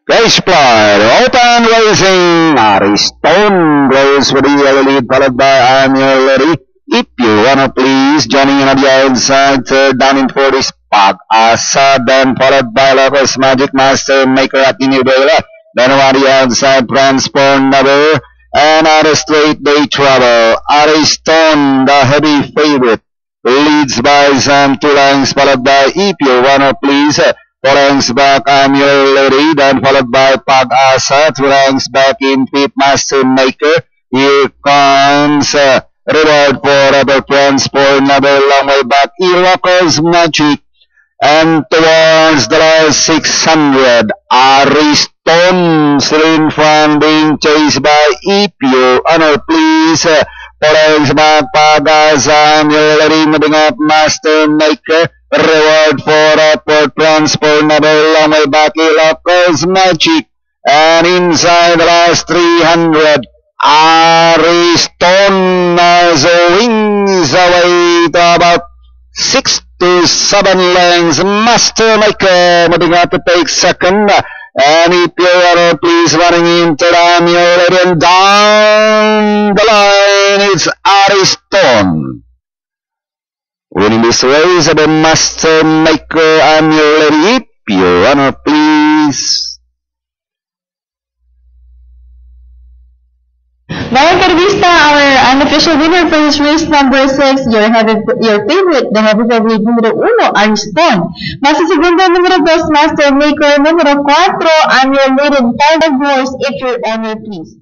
Race Pride, Open Racing, Ariston goes for the yellow lead, followed by I'm Your Lady. If you wanna please, joining in on the outside, third down in 40 spot, Asa, then followed by Locos Magic Master, Maker at the New Bela, then on the outside, Transform Number, and out of straight day trouble, Ariston, the heavy favorite, leads by some 2 lengths, followed by If You Wanna Please, 4 lengths back, I'm Your Lady, then followed by Pag-asa, 2 lengths back in fifth, Master Maker. Here comes reward for Rubber Transport, another long way back, Ilocos Magic. And towards the last 600, Ariston still in front, being chased by If You Honor Please. 4 lengths back, Pag-asa, I'm Your Lady, moving up, Master Maker. Reward for Upward Transport, another long way back, Ilocos Magic. And inside the last 300, Ariston has wings away to about 6 to 7 lengths. Master Maker moving out to take second. And If You Wanna Please running into the Your Lady, and down the line, it's Ariston. Winning this race, the Master Maker, I'm Your Lady. If You Wanna Please. Mga Karvista, our unofficial winner for this race number 6, your favorite, the heavy favorite, numero 1, Ariston. Nasa segunda, numero 2, Master Maker, numero 4, I'm Your Lady, 5 horse, If Your Honor Please.